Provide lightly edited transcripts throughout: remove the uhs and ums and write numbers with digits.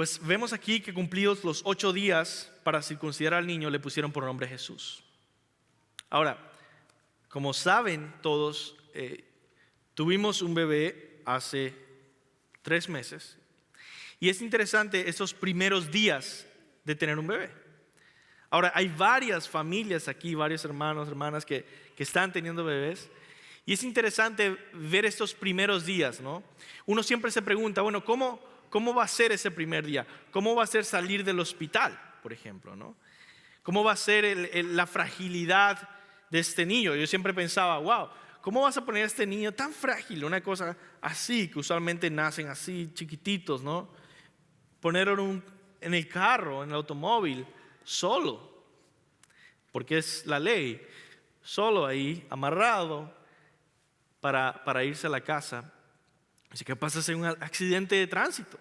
Pues vemos aquí que cumplidos los 8 días para circuncidar al niño, le pusieron por nombre Jesús. Ahora, como saben todos, tuvimos un bebé hace 3 meses. Y es interesante estos primeros días de tener un bebé. Ahora, hay varias familias aquí, varios hermanos, hermanas que están teniendo bebés. Y es interesante ver estos primeros días, ¿no? Uno siempre se pregunta, bueno, ¿cómo va a ser ese primer día? ¿Cómo va a ser salir del hospital, por ejemplo, ¿no? ¿Cómo va a ser la fragilidad de este niño? Yo siempre pensaba, wow, ¿cómo vas a poner a este niño tan frágil? Una cosa así, que usualmente nacen así, chiquititos, ¿no? Ponerlo en el carro, en el automóvil, solo, porque es la ley, solo ahí, amarrado para irse a la casa. Así, ¿qué pasa si hay un accidente de tránsito?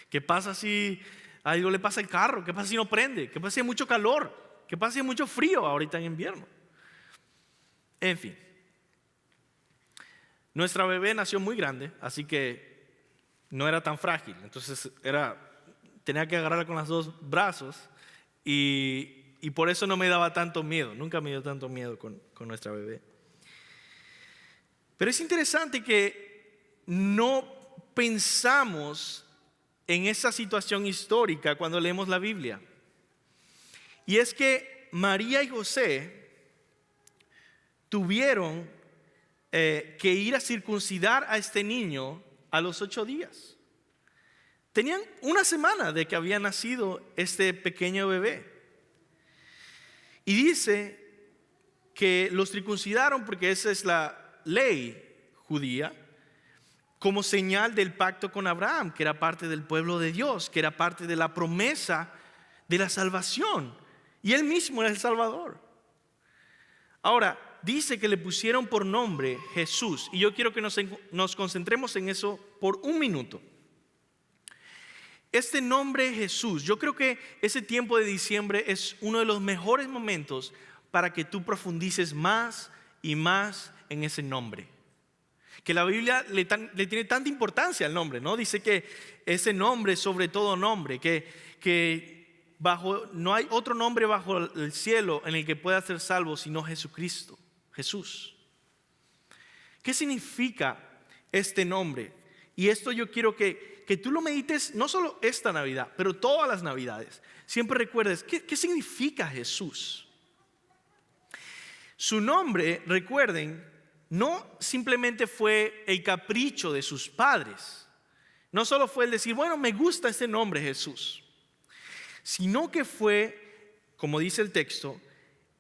¿Qué pasa si algo le pasa al carro? ¿Qué pasa si no prende? ¿Qué pasa si hay mucho calor? ¿Qué pasa si hay mucho frío ahorita en invierno? En fin, nuestra bebé nació muy grande, así que no era tan frágil. Entonces tenía que agarrarla con los 2 brazos y por eso no me daba tanto miedo. Nunca me dio tanto miedo con nuestra bebé. Pero es interesante que no pensamos en esa situación histórica cuando leemos la Biblia. Y es que María y José tuvieron que ir a circuncidar a este niño a los 8 días. Tenían 1 semana de que había nacido este pequeño bebé. Y dice que los circuncidaron porque esa es la ley judía, como señal del pacto con Abraham, que era parte del pueblo de Dios, que era parte de la promesa de la salvación. Y él mismo era el Salvador. Ahora, dice que le pusieron por nombre Jesús. Y yo quiero que nos concentremos en eso por 1 minuto. Este nombre Jesús, yo creo que ese tiempo de diciembre es uno de los mejores momentos para que tú profundices más y más en ese nombre. Que la Biblia le tiene tanta importancia al nombre, ¿no? Dice que ese nombre es sobre todo nombre, que no hay otro nombre bajo el cielo en el que pueda ser salvo sino Jesucristo, Jesús. ¿Qué significa este nombre? Y esto yo quiero que tú lo medites no solo esta Navidad, pero todas las Navidades. Siempre recuerdes, ¿qué significa Jesús? Su nombre, recuerden, no simplemente fue el capricho de sus padres. No solo fue el decir, bueno, me gusta este nombre Jesús. Sino que fue, como dice el texto,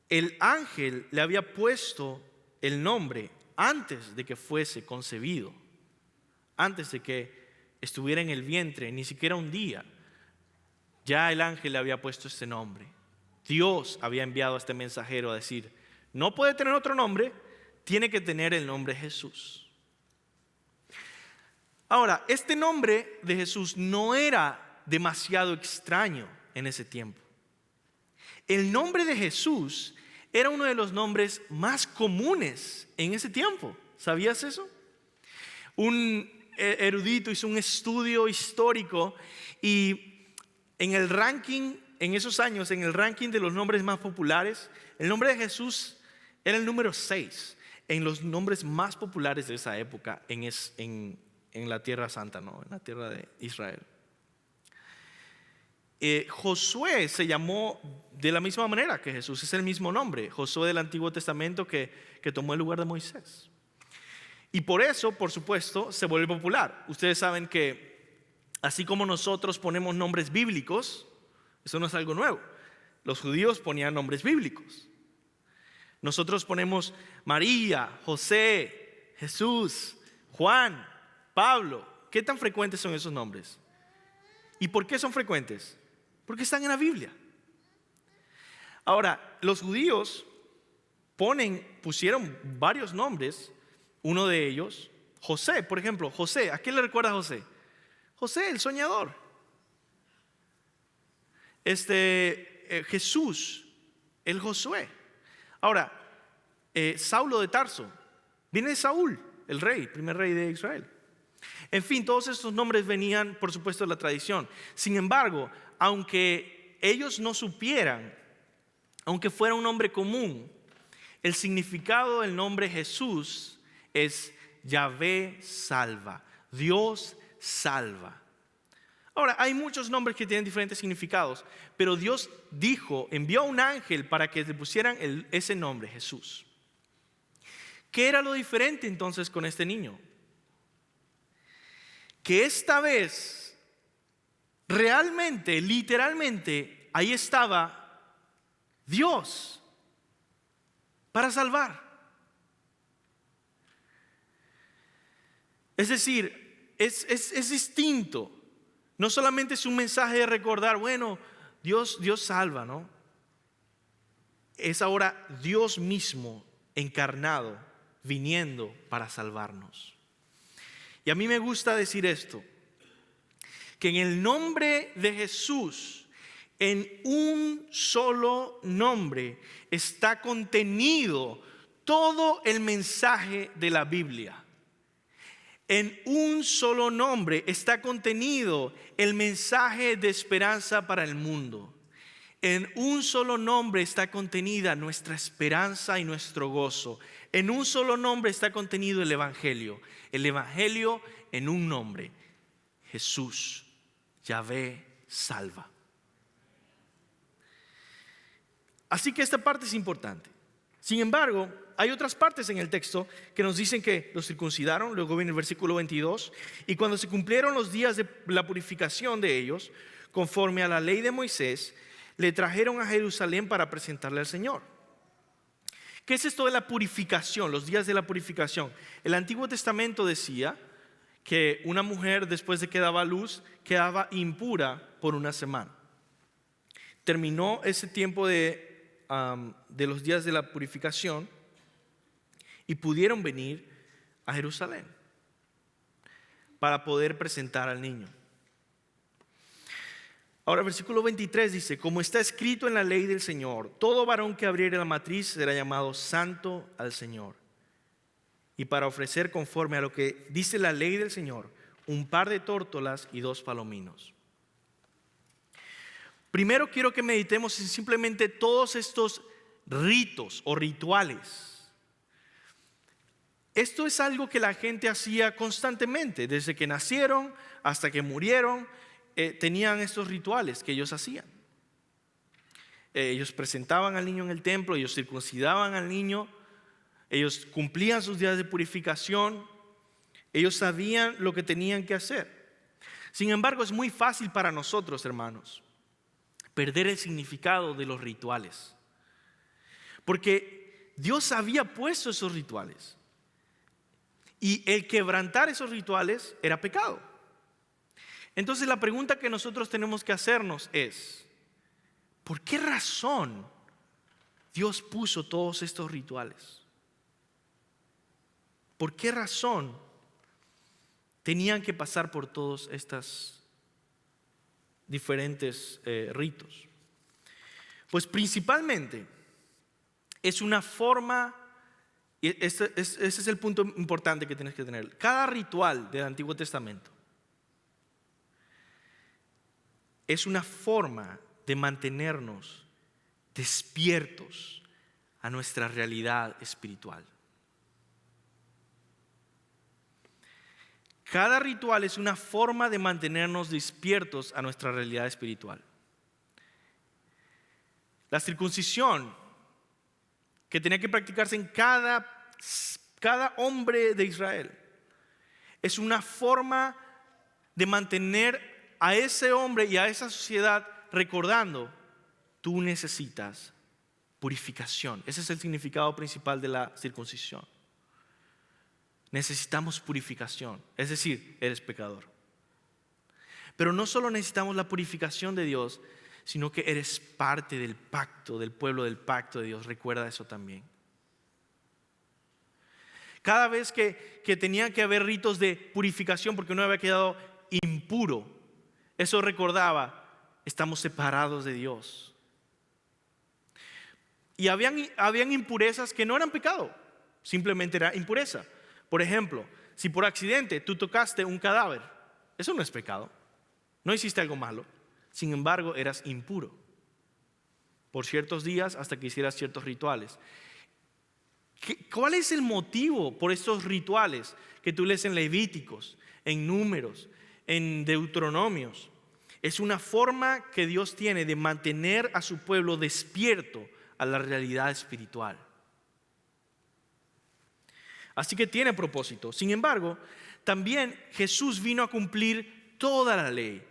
el ángel le había puesto el nombre antes de que fuese concebido. Antes de que estuviera en el vientre, ni siquiera un día, ya el ángel le había puesto este nombre. Dios había enviado a este mensajero a decir, no puede tener otro nombre, tiene que tener el nombre Jesús. Ahora, este nombre de Jesús no era demasiado extraño en ese tiempo. El nombre de Jesús era uno de los nombres más comunes en ese tiempo. ¿Sabías eso? Un erudito hizo un estudio histórico y en el ranking, en esos años, en el ranking de los nombres más populares, el nombre de Jesús era el número 6 en los nombres más populares de esa época en la Tierra Santa, ¿no? En la tierra de Israel. Josué se llamó de la misma manera que Jesús, es el mismo nombre, Josué del Antiguo Testamento que tomó el lugar de Moisés. Y por eso, por supuesto, se vuelve popular. Ustedes saben que así como nosotros ponemos nombres bíblicos, eso no es algo nuevo. Los judíos ponían nombres bíblicos. Nosotros ponemos María, José, Jesús, Juan, Pablo. ¿Qué tan frecuentes son esos nombres? ¿Y por qué son frecuentes? Porque están en la Biblia. Ahora, los judíos pusieron varios nombres. Uno de ellos, José, por ejemplo. José, ¿a qué le recuerda a José? José, el soñador. Jesús, el Josué. Ahora, Saulo de Tarso, viene de Saúl, el rey, primer rey de Israel. En fin, todos estos nombres venían, por supuesto, de la tradición. Sin embargo, aunque ellos no supieran, aunque fuera un nombre común, el significado del nombre Jesús es Yahvé salva, Dios salva. Ahora, hay muchos nombres que tienen diferentes significados, pero Dios envió a un ángel para que le pusieran ese nombre, Jesús. ¿Qué era lo diferente entonces con este niño? Que esta vez, realmente, literalmente, ahí estaba Dios para salvar. Es decir, es distinto. No solamente es un mensaje de recordar, bueno, Dios salva, ¿no? Es ahora Dios mismo encarnado, viniendo para salvarnos. Y a mí me gusta decir esto, que en el nombre de Jesús, en un solo nombre, está contenido todo el mensaje de la Biblia. En un solo nombre está contenido el mensaje de esperanza para el mundo. En un solo nombre está contenida nuestra esperanza y nuestro gozo. En un solo nombre está contenido el Evangelio. El Evangelio en un nombre: Jesús, Yahvé salva. Así que esta parte es importante. Sin embargo, hay otras partes en el texto que nos dicen que los circuncidaron. Luego viene el versículo 22. Y cuando se cumplieron los días de la purificación de ellos, conforme a la ley de Moisés, le trajeron a Jerusalén para presentarle al Señor. ¿Qué es esto de la purificación? Los días de la purificación. El Antiguo Testamento decía que una mujer, después de que daba a luz, quedaba impura por una semana. Terminó ese tiempo de los días de la purificación y pudieron venir a Jerusalén para poder presentar al niño. Ahora el versículo 23 dice: como está escrito en la ley del Señor, todo varón que abriere la matriz será llamado santo al Señor. Y para ofrecer conforme a lo que dice la ley del Señor, un par de tórtolas y 2 palominos. Primero quiero que meditemos en simplemente todos estos ritos o rituales. Esto es algo que la gente hacía constantemente, desde que nacieron hasta que murieron. Tenían estos rituales que ellos hacían. Ellos presentaban al niño en el templo, ellos circuncidaban al niño, ellos cumplían sus días de purificación, ellos sabían lo que tenían que hacer. Sin embargo, es muy fácil para nosotros, hermanos, perder el significado de los rituales, porque Dios había puesto esos rituales y el quebrantar esos rituales era pecado. Entonces la pregunta que nosotros tenemos que hacernos es: ¿por qué razón Dios puso todos estos rituales? ¿Por qué razón tenían que pasar por todos estos diferentes ritos? Pues principalmente es una forma, y ese es el punto importante que tienes que tener. Cada ritual del Antiguo Testamento es una forma de mantenernos despiertos a nuestra realidad espiritual. Cada ritual es una forma de mantenernos despiertos a nuestra realidad espiritual. La circuncisión, que tenía que practicarse en cada hombre de Israel, es una forma de mantener a ese hombre y a esa sociedad recordando: tú necesitas purificación. Ese es el significado principal de la circuncisión. Necesitamos purificación, es decir, eres pecador. Pero no solo necesitamos la purificación de Dios, sino que eres parte del pacto, del pueblo del pacto de Dios. Recuerda eso también. Cada vez que tenían que haber ritos de purificación porque uno había quedado impuro, eso recordaba: estamos separados de Dios. Y habían impurezas que no eran pecado, simplemente era impureza. Por ejemplo, si por accidente tú tocaste un cadáver, eso no es pecado. No hiciste algo malo. Sin embargo, eras impuro por ciertos días hasta que hicieras ciertos rituales. ¿Cuál es el motivo por estos rituales que tú lees en Levíticos, en Números, en Deuteronomios? Es una forma que Dios tiene de mantener a su pueblo despierto a la realidad espiritual. Así que tiene propósito. Sin embargo, también Jesús vino a cumplir toda la ley.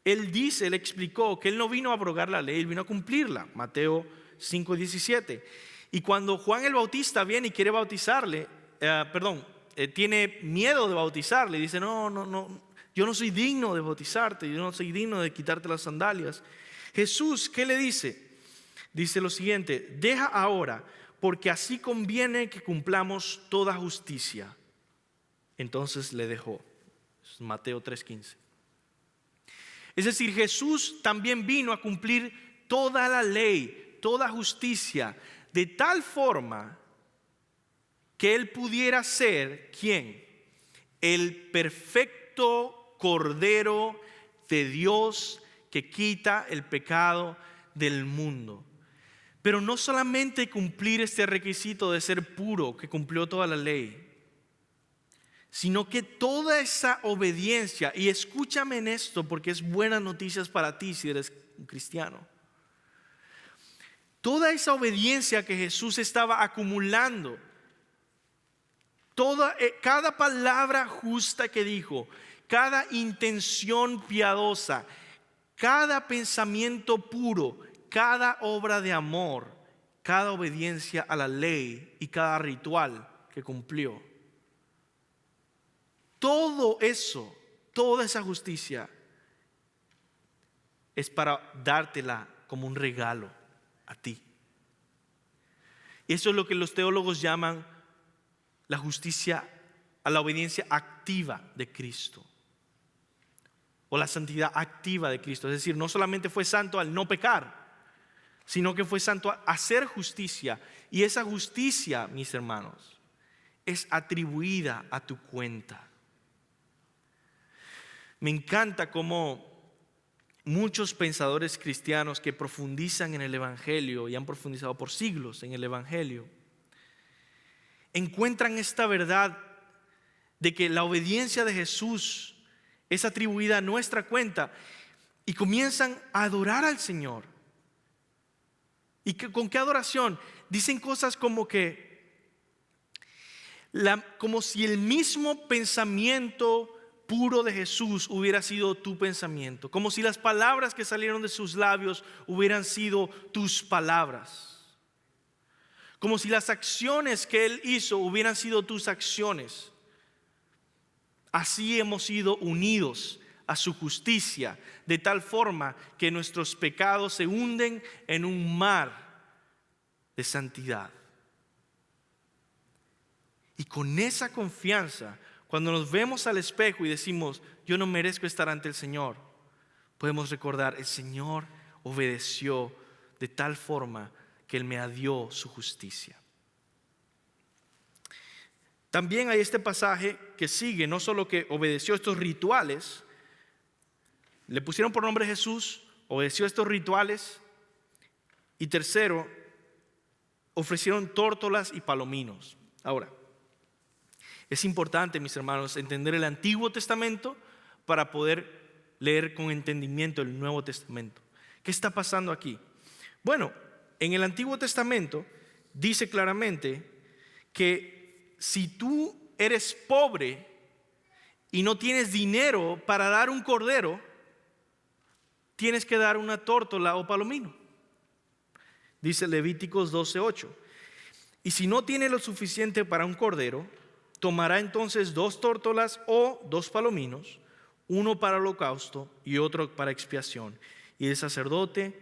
Él explicó que Él no vino a abrogar la ley, Él vino a cumplirla. Mateo 5:17. Y cuando Juan el Bautista viene y quiere bautizarle, tiene miedo de bautizarle, dice, no, yo no soy digno de bautizarte, yo no soy digno de quitarte las sandalias. Jesús, ¿qué le dice? Dice lo siguiente: deja ahora, porque así conviene que cumplamos toda justicia. Entonces le dejó. Mateo 3:15. Es decir, Jesús también vino a cumplir toda la ley, toda justicia, de tal forma que Él pudiera ser, ¿quién? El perfecto Cordero de Dios que quita el pecado del mundo. Pero no solamente cumplir este requisito de ser puro, que cumplió toda la ley, sino que toda esa obediencia, y escúchame en esto porque es buenas noticias para ti si eres un cristiano. Toda esa obediencia que Jesús estaba acumulando, cada palabra justa que dijo, cada intención piadosa, cada pensamiento puro, cada obra de amor, cada obediencia a la ley y cada ritual que cumplió. Todo eso, toda esa justicia es para dártela como un regalo a ti. Y eso es lo que los teólogos llaman la justicia, a la obediencia activa de Cristo, o la santidad activa de Cristo. Es decir, no solamente fue santo al no pecar, sino que fue santo a hacer justicia. Y esa justicia, mis hermanos, es atribuida a tu cuenta. Me encanta cómo muchos pensadores cristianos que profundizan en el Evangelio y han profundizado por siglos en el Evangelio, encuentran esta verdad de que la obediencia de Jesús es atribuida a nuestra cuenta y comienzan a adorar al Señor. ¿Y con qué adoración? Dicen cosas como como si el mismo pensamiento puro de Jesús hubiera sido tu pensamiento, como si las palabras que salieron de sus labios hubieran sido tus palabras, como si las acciones que Él hizo hubieran sido tus acciones. Así hemos sido unidos a su justicia, de tal forma que nuestros pecados se hunden en un mar de santidad. Y con esa confianza, cuando nos vemos al espejo y decimos, yo no merezco estar ante el Señor, podemos recordar, el Señor obedeció de tal forma que Él me dio su justicia. También hay este pasaje que sigue, no solo que obedeció estos rituales, le pusieron por nombre Jesús, obedeció estos rituales, y tercero, ofrecieron tórtolas y palominos. Ahora, es importante, mis hermanos, entender el Antiguo Testamento para poder leer con entendimiento el Nuevo Testamento. ¿Qué está pasando aquí? Bueno, en el Antiguo Testamento dice claramente que si tú eres pobre y no tienes dinero para dar un cordero, tienes que dar una tórtola o palomino. Dice Levíticos 12:8. Y si no tiene lo suficiente para un cordero, tomará entonces 2 tórtolas o 2 palominos, uno para holocausto y otro para expiación. Y el sacerdote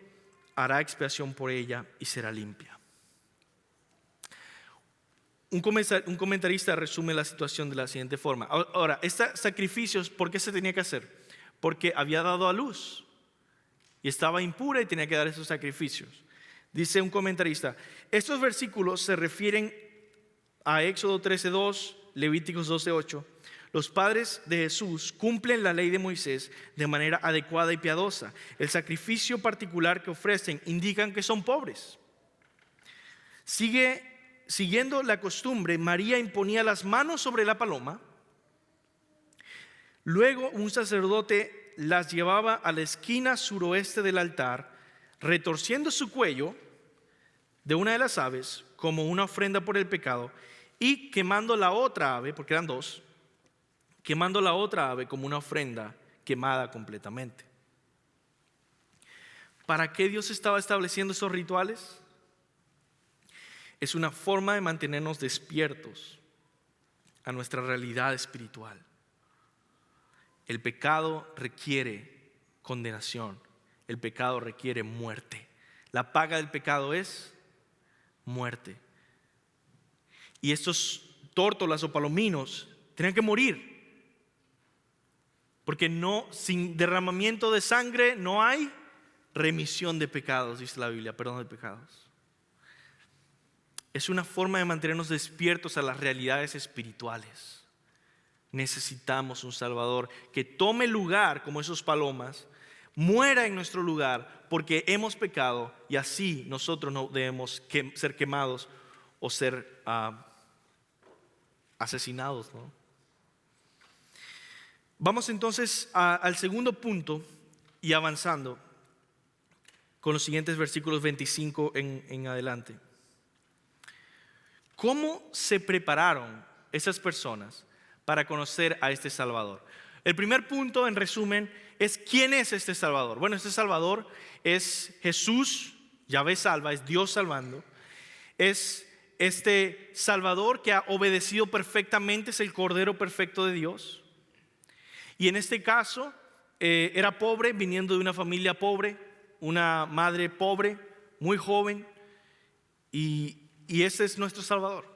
hará expiación por ella y será limpia. Un comentarista resume la situación de la siguiente forma. Ahora, estos sacrificios, ¿por qué se tenía que hacer? Porque había dado a luz y estaba impura y tenía que dar esos sacrificios. Dice un comentarista, estos versículos se refieren a Éxodo 13:2, Levíticos 12:8, Los padres de Jesús cumplen la ley de Moisés de manera adecuada y piadosa. El sacrificio particular que ofrecen indican que son pobres. Siguiendo la costumbre, María imponía las manos sobre la paloma. Luego un sacerdote las llevaba a la esquina suroeste del altar, retorciendo su cuello de una de las aves como una ofrenda por el pecado y quemando la otra ave, porque eran dos, quemando la otra ave como una ofrenda quemada completamente. ¿Para qué Dios estaba estableciendo esos rituales? Es una forma de mantenernos despiertos a nuestra realidad espiritual. El pecado requiere condenación, el pecado requiere muerte. La paga del pecado es muerte. Y estos tórtolas o palominos tenían que morir. Porque sin derramamiento de sangre no hay remisión de pecados, dice la Biblia, perdón de pecados. Es una forma de mantenernos despiertos a las realidades espirituales. Necesitamos un Salvador que tome lugar como esos palomas, muera en nuestro lugar porque hemos pecado y así nosotros no debemos ser quemados o ser asesinados, ¿no? Vamos entonces al segundo punto y avanzando con los siguientes versículos 25 en adelante. ¿Cómo se prepararon esas personas para conocer a este Salvador? El primer punto, en resumen, es ¿quién es este Salvador? Bueno, este Salvador es Jesús, Yahvé salva, es Dios salvando. Es este Salvador que ha obedecido perfectamente, es el Cordero perfecto de Dios. Y en este caso era pobre, viniendo de una familia pobre, una madre pobre, muy joven, y ese es nuestro Salvador.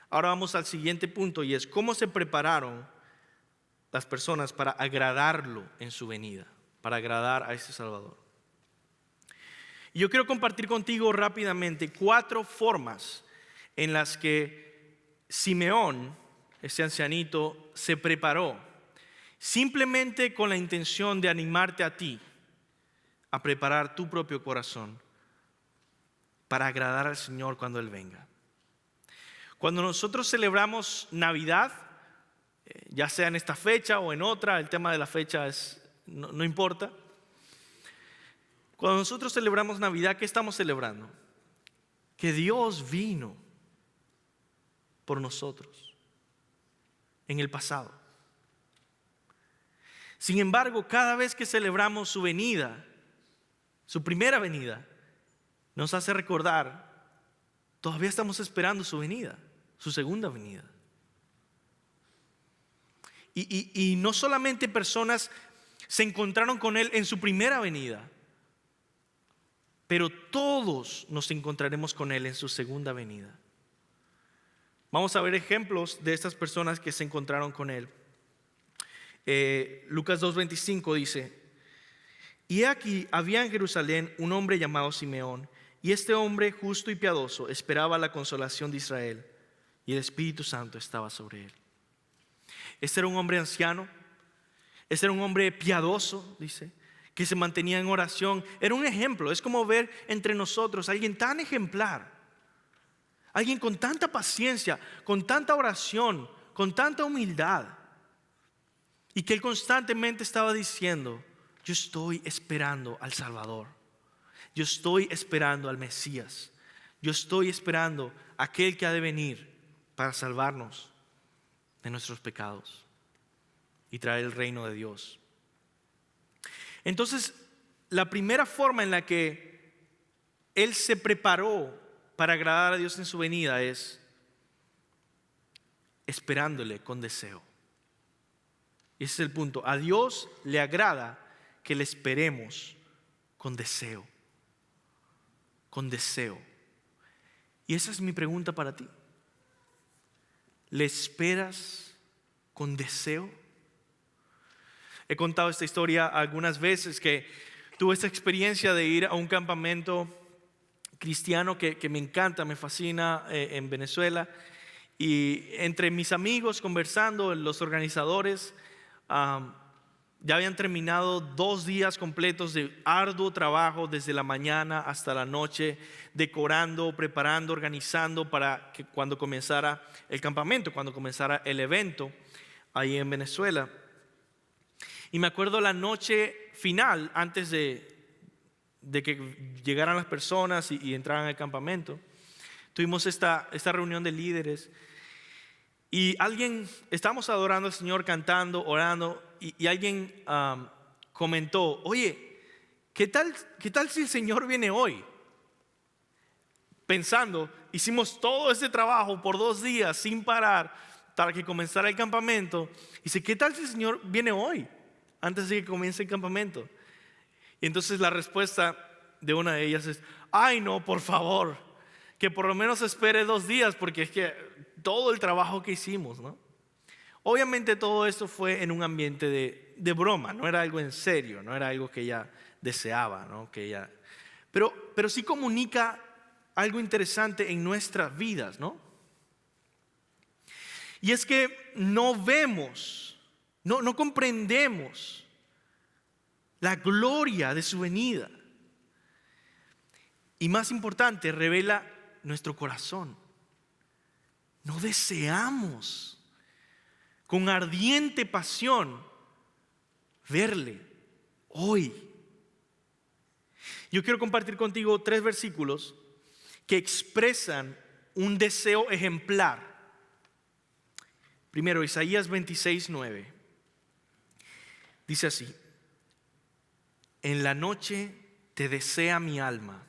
Ahora vamos al siguiente punto y es ¿cómo se prepararon las personas para agradarlo en su venida, para agradar a ese Salvador? Y yo quiero compartir contigo rápidamente 4 formas en las que Simeón, ese ancianito, se preparó simplemente con la intención de animarte a ti a preparar tu propio corazón para agradar al Señor cuando Él venga. Cuando nosotros celebramos Navidad, ya sea en esta fecha o en otra, el tema de la fecha no importa. Cuando nosotros celebramos Navidad, ¿qué estamos celebrando? Que Dios vino por nosotros en el pasado. Sin embargo, cada vez que celebramos su venida, su primera venida, nos hace recordar, todavía estamos esperando su venida, su segunda venida. Y no solamente personas se encontraron con Él en su primera venida, pero todos nos encontraremos con Él en su segunda venida. Vamos a ver ejemplos de estas personas que se encontraron con Él. Lucas 2:25 dice: y aquí había en Jerusalén un hombre llamado Simeón, y este hombre justo y piadoso esperaba la consolación de Israel, y el Espíritu Santo estaba sobre él. Este era un hombre anciano, este era un hombre piadoso, dice, que se mantenía en oración. Era un ejemplo, es como ver entre nosotros a alguien tan ejemplar, alguien con tanta paciencia, con tanta oración, con tanta humildad. Y que él constantemente estaba diciendo: yo estoy esperando al Salvador, yo estoy esperando al Mesías, yo estoy esperando a aquel que ha de venir para salvarnos de nuestros pecados y traer el reino de Dios. Entonces, la primera forma en la que él se preparó para agradar a Dios en su venida es esperándole con deseo. Y ese es el punto. A Dios le agrada que le esperemos con deseo. Con deseo. Y esa es mi pregunta para ti. ¿Le esperas con deseo? He contado esta historia algunas veces, que tuve esta experiencia de ir a un campamento cristiano que me encanta, me fascina, en Venezuela. Y entre mis amigos conversando, los organizadores ya habían terminado 2 días completos de arduo trabajo desde la mañana hasta la noche, decorando, preparando, organizando para que cuando comenzara el campamento, cuando comenzara el evento ahí en Venezuela. Y me acuerdo la noche final, antes de que llegaran las personas y entraran al campamento, tuvimos esta reunión de líderes y estábamos adorando al Señor, cantando, orando, y alguien comentó: oye, ¿qué tal si el Señor viene hoy? Pensando, hicimos todo ese trabajo por 2 días sin parar para que comenzara el campamento. Y dice: ¿qué tal si el Señor viene hoy, antes de que comience el campamento? Y entonces la respuesta de una de ellas es: ay no, por favor, que por lo menos espere 2 días, porque es que todo el trabajo que hicimos, ¿no? Obviamente todo esto fue en un ambiente de broma, no era algo en serio, no era algo que ella deseaba, ¿no? Pero sí comunica algo interesante en nuestras vidas, ¿no? Y es que no vemos, no comprendemos la gloria de su venida. Y más importante, revela nuestro corazón. No deseamos con ardiente pasión verle hoy. Yo quiero compartir contigo 3 versículos que expresan un deseo ejemplar. Primero, Isaías 26:9. Dice así: en la noche te desea mi alma.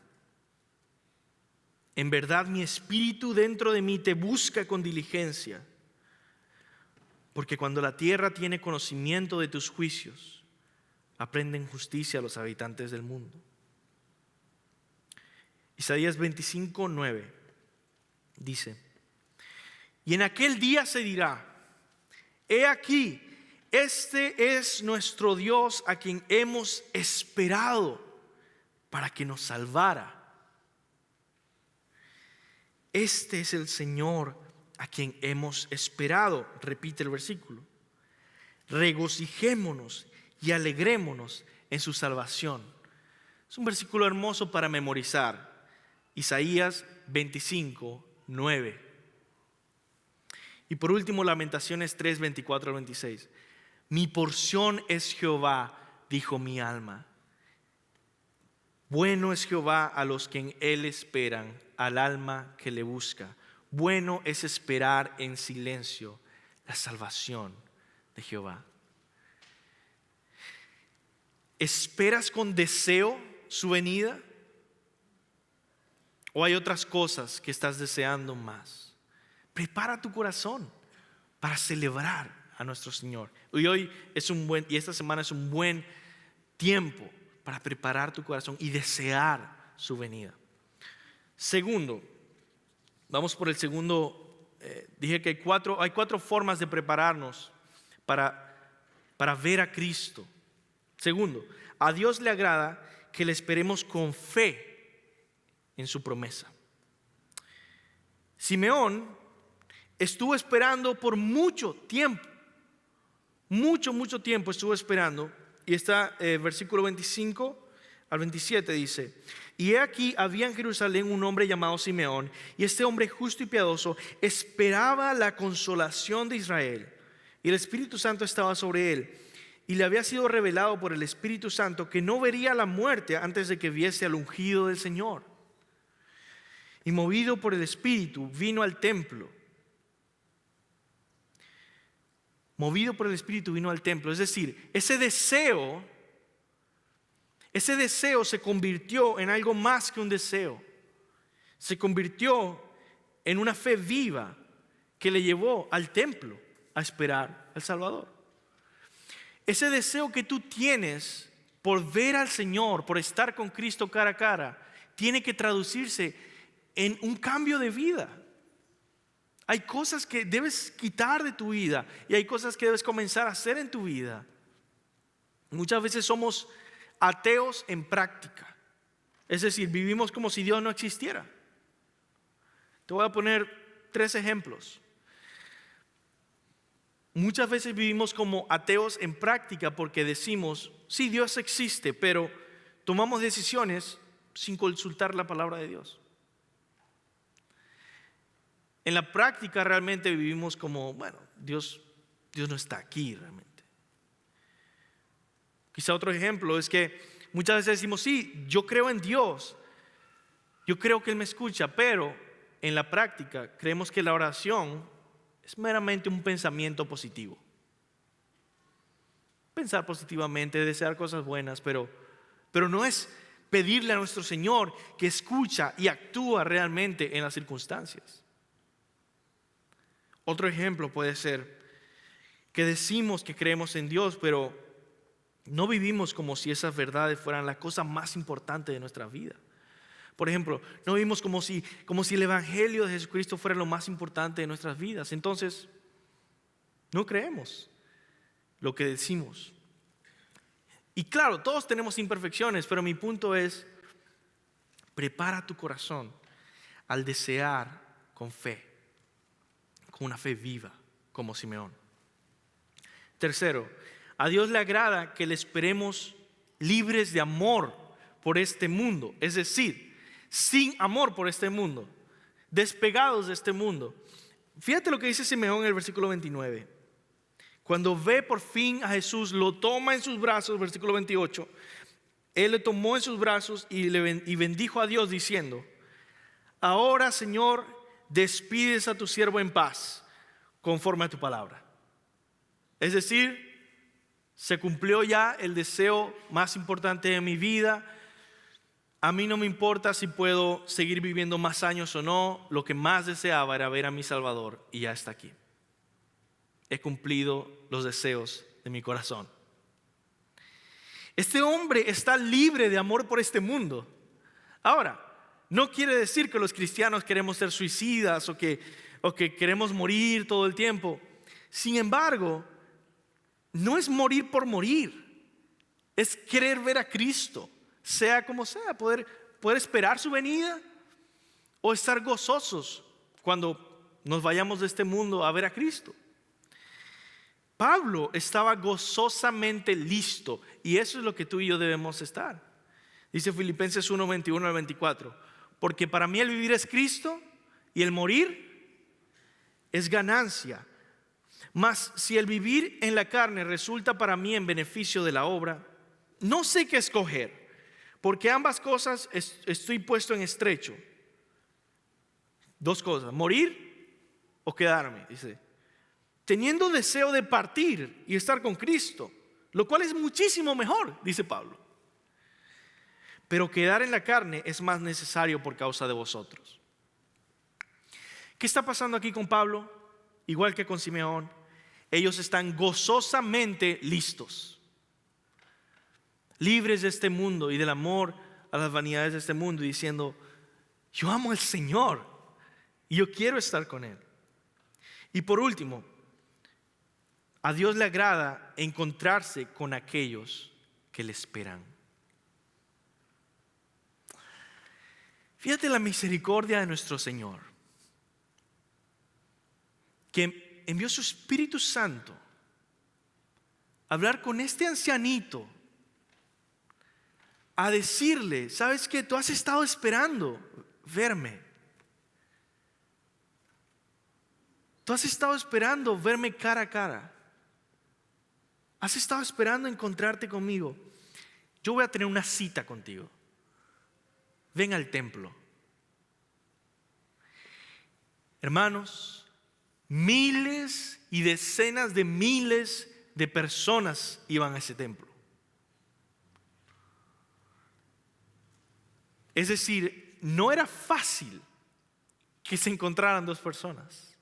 En verdad mi espíritu dentro de mí te busca con diligencia. Porque cuando la tierra tiene conocimiento de tus juicios, aprenden justicia a los habitantes del mundo. Isaías 25:9 dice: y en aquel día se dirá: he aquí, este es nuestro Dios a quien hemos esperado para que nos salvara. Este es el Señor a quien hemos esperado. Repite el versículo: regocijémonos y alegrémonos en su salvación. Es un versículo hermoso para memorizar. Isaías 25:9. Y por último, Lamentaciones 3, 24 al 26. Mi porción es Jehová, dijo mi alma. Bueno es Jehová a los que en él esperan, al alma que le busca. Bueno es esperar en silencio la salvación de Jehová. ¿Esperas con deseo su venida? ¿O hay otras cosas que estás deseando más? Prepara tu corazón para celebrar a nuestro Señor. Y esta semana es un buen tiempo para preparar tu corazón y desear su venida. Segundo, vamos por el segundo. Dije que hay 4 formas de prepararnos para ver a Cristo. Segundo, a Dios le agrada que le esperemos con fe en su promesa. Simeón estuvo esperando por mucho tiempo. Mucho tiempo estuvo esperando. Y está versículo 25 al 27 dice: y he aquí había en Jerusalén un hombre llamado Simeón, y este hombre justo y piadoso esperaba la consolación de Israel, y el Espíritu Santo estaba sobre él, y le había sido revelado por el Espíritu Santo que no vería la muerte antes de que viese al ungido del Señor. Y movido por el Espíritu vino al templo. Movido por el Espíritu vino al templo. Es decir, ese deseo se convirtió en algo más que un deseo. Se convirtió en una fe viva que le llevó al templo a esperar al Salvador. Ese deseo que tú tienes por ver al Señor, por estar con Cristo cara a cara, tiene que traducirse en un cambio de vida. Hay cosas que debes quitar de tu vida y hay cosas que debes comenzar a hacer en tu vida. Muchas veces somos ateos en práctica. Es decir, vivimos como si Dios no existiera. Te voy a poner 3 ejemplos. muchas veces vivimos como ateos en práctica porque decimos, sí, Dios existe, pero tomamos decisiones sin consultar la palabra de Dios. En la práctica realmente vivimos como, bueno, Dios no está aquí realmente. Quizá otro ejemplo es que muchas veces decimos, sí, yo creo en Dios, yo creo que Él me escucha, pero en la práctica creemos que la oración es meramente un pensamiento positivo. Pensar positivamente, desear cosas buenas, pero no es pedirle a nuestro Señor que escucha y actúa realmente en las circunstancias. Otro ejemplo puede ser que decimos que creemos en Dios, pero no vivimos como si esas verdades fueran la cosa más importante de nuestra vida. Por ejemplo, no vivimos como si el Evangelio de Jesucristo fuera lo más importante de nuestras vidas. Entonces, no creemos lo que decimos. Y claro, todos tenemos imperfecciones, pero mi punto es, prepara tu corazón al desear con fe, con una fe viva, como Simeón. Tercero, a Dios le agrada que le esperemos libres de amor por este mundo, es decir, sin amor por este mundo, despegados de este mundo. Fíjate lo que dice Simeón en el versículo 29. Cuando ve por fin a Jesús, lo toma en sus brazos, versículo 28. Él le tomó en sus brazos y bendijo a Dios diciendo: ahora, Señor, despides a tu siervo en paz, conforme a tu palabra. Es decir, se cumplió ya el deseo más importante de mi vida. A mí no me importa si puedo seguir viviendo más años o no. Lo que más deseaba era ver a mi Salvador y ya está aquí. He cumplido los deseos de mi corazón. Este hombre está libre de amor por este mundo. Ahora, no quiere decir que los cristianos queremos ser suicidas o que queremos morir todo el tiempo. Sin embargo, no es morir por morir, es querer ver a Cristo, sea como sea, poder esperar su venida o estar gozosos cuando nos vayamos de este mundo a ver a Cristo. Pablo estaba gozosamente listo, y eso es lo que tú y yo debemos estar. Dice Filipenses 1, 21 al 24: porque para mí el vivir es Cristo y el morir es ganancia. Mas si el vivir en la carne resulta para mí en beneficio de la obra, no sé qué escoger, porque ambas cosas estoy puesto en estrecho. Dos cosas: morir o quedarme, dice, teniendo deseo de partir y estar con Cristo, lo cual es muchísimo mejor, dice Pablo. Pero quedar en la carne es más necesario por causa de vosotros. ¿Qué está pasando aquí con Pablo? Igual que con Simeón, ellos están gozosamente listos, libres de este mundo y del amor a las vanidades de este mundo, y diciendo: yo amo al Señor y yo quiero estar con Él. Y por último, a Dios le agrada encontrarse con aquellos que le esperan. Fíjate la misericordia de nuestro Señor, que envió su Espíritu Santo a hablar con este ancianito, a decirle: ¿sabes qué? Tú has estado esperando verme. Tú has estado esperando verme cara a cara. Has estado esperando encontrarte conmigo. Yo voy a tener una cita contigo. Ven al templo. Hermanos, miles y decenas de miles de personas iban a ese templo. Es decir, no era fácil que se encontraran dos personas.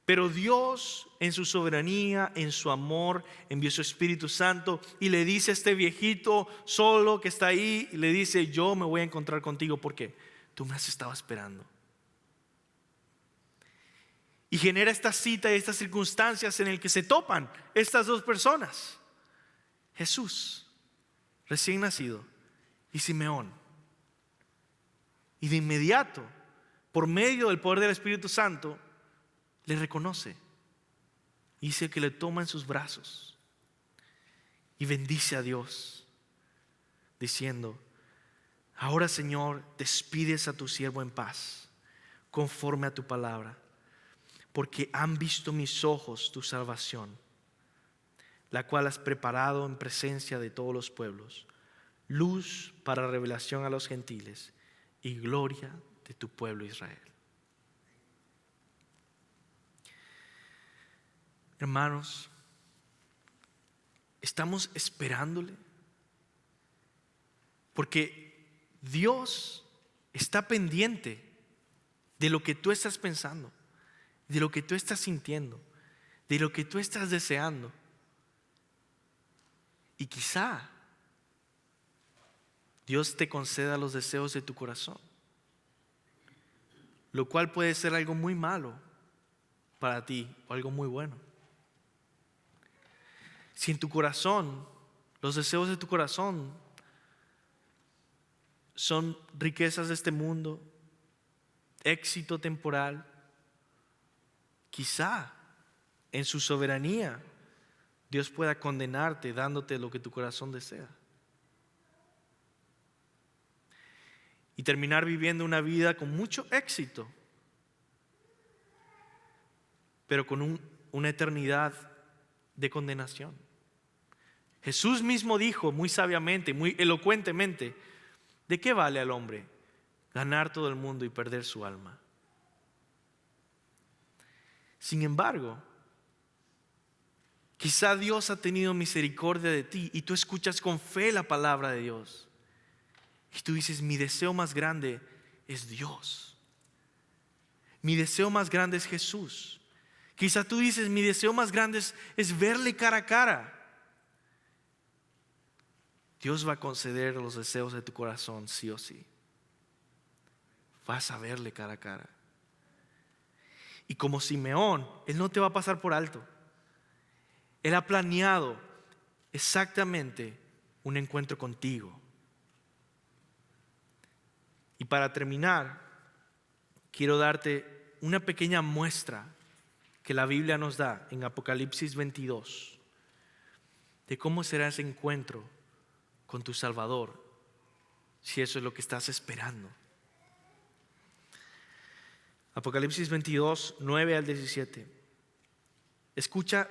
Pero Dios, en su soberanía, en su amor, envió su Espíritu Santo y le dice a este viejito solo que está ahí, y le dice: yo me voy a encontrar contigo porque tú me has estado esperando. Y genera esta cita y estas circunstancias en el que se topan estas dos personas: Jesús, recién nacido, y Simeón. Y de inmediato, por medio del poder del Espíritu Santo, le reconoce. Y dice que le toma en sus brazos y bendice a Dios, diciendo: ahora, Señor, despides a tu siervo en paz, conforme a tu palabra, porque han visto mis ojos tu salvación, la cual has preparado en presencia de todos los pueblos, luz para revelación a los gentiles y gloria de tu pueblo Israel. Hermanos, estamos esperándole, porque Dios está pendiente de lo que tú estás pensando, de lo que tú estás sintiendo, de lo que tú estás deseando. Y quizá Dios te conceda los deseos de tu corazón, lo cual puede ser algo muy malo para ti o algo muy bueno. Si en tu corazón, los deseos de tu corazón son riquezas de este mundo, éxito temporal, quizá en su soberanía Dios pueda condenarte dándote lo que tu corazón desea. Y terminar viviendo una vida con mucho éxito, pero con una eternidad de condenación. Jesús mismo dijo muy sabiamente, muy elocuentemente: ¿de qué vale al hombre ganar todo el mundo y perder su alma? Sin embargo, quizá Dios ha tenido misericordia de ti y tú escuchas con fe la palabra de Dios. Y tú dices: mi deseo más grande es Dios. Mi deseo más grande es Jesús. Quizá tú dices: mi deseo más grande es verle cara a cara. Dios va a conceder los deseos de tu corazón, sí o sí. Vas a verle cara a cara. Y como Simeón, Él no te va a pasar por alto. Él ha planeado exactamente un encuentro contigo. Y para terminar, quiero darte una pequeña muestra que la Biblia nos da en Apocalipsis 22 de cómo será ese encuentro con tu Salvador, si eso es lo que estás esperando. Apocalipsis 22, 9 al 17. Escucha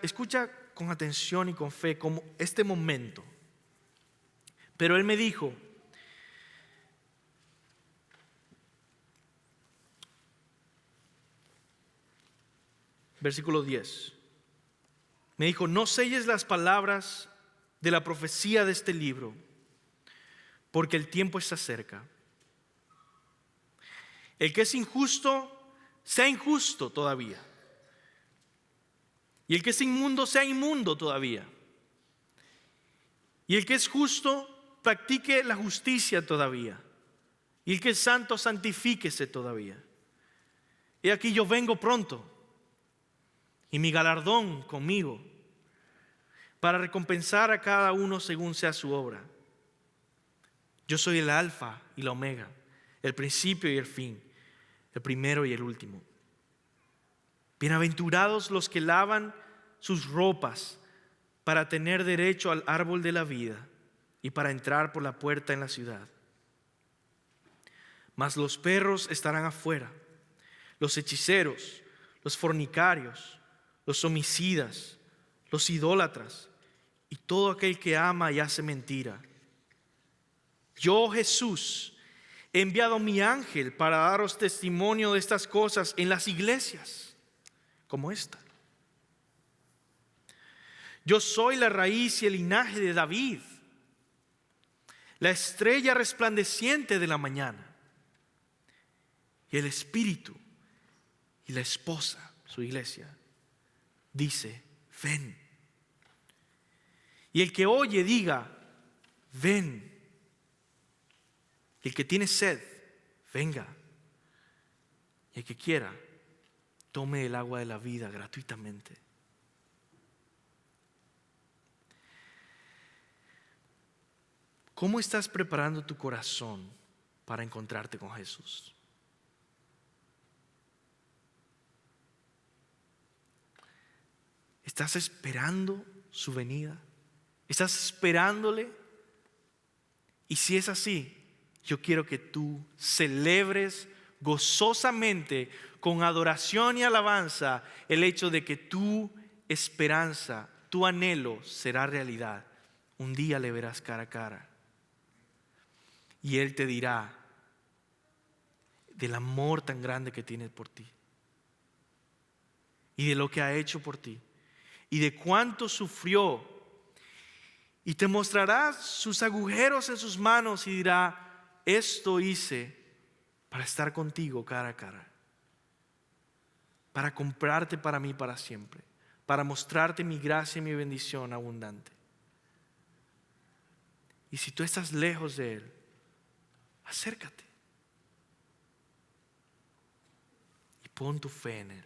con atención y con fe como este momento. Pero Él me dijo: versículo 10, me dijo: no selles las palabras de la profecía de este libro, porque el tiempo está cerca. El que es injusto, sea injusto todavía. Y el que es inmundo, sea inmundo todavía. Y el que es justo, practique la justicia todavía. Y el que es santo, santifíquese todavía. He aquí, yo vengo pronto, y mi galardón conmigo, para recompensar a cada uno según sea su obra. Yo soy el alfa y la omega, el principio y el fin, el primero y el último. Bienaventurados los que lavan sus ropas para tener derecho al árbol de la vida y para entrar por la puerta en la ciudad. Mas los perros estarán afuera, los hechiceros, los fornicarios, los homicidas, los idólatras y todo aquel que ama y hace mentira. Yo, Jesús, he enviado mi ángel para daros testimonio de estas cosas en las iglesias, como esta. Yo soy la raíz y el linaje de David, la estrella resplandeciente de la mañana. Y el Espíritu y la esposa, su iglesia, dice: ven. Y el que oye diga: ven. Y el que tiene sed, venga. Y el que quiera, tome el agua de la vida gratuitamente. ¿Cómo estás preparando tu corazón para encontrarte con Jesús? ¿Estás esperando su venida? ¿Estás esperándole? Y si es así, yo quiero que tú celebres gozosamente, con adoración y alabanza, el hecho de que tu esperanza, tu anhelo será realidad. Un día le verás cara a cara y Él te dirá del amor tan grande que tiene por ti y de lo que ha hecho por ti y de cuánto sufrió, y te mostrará sus agujeros en sus manos y dirá: esto hice para estar contigo cara a cara, para comprarte para mí para siempre, para mostrarte mi gracia y mi bendición abundante. Y si tú estás lejos de Él, acércate y pon tu fe en Él.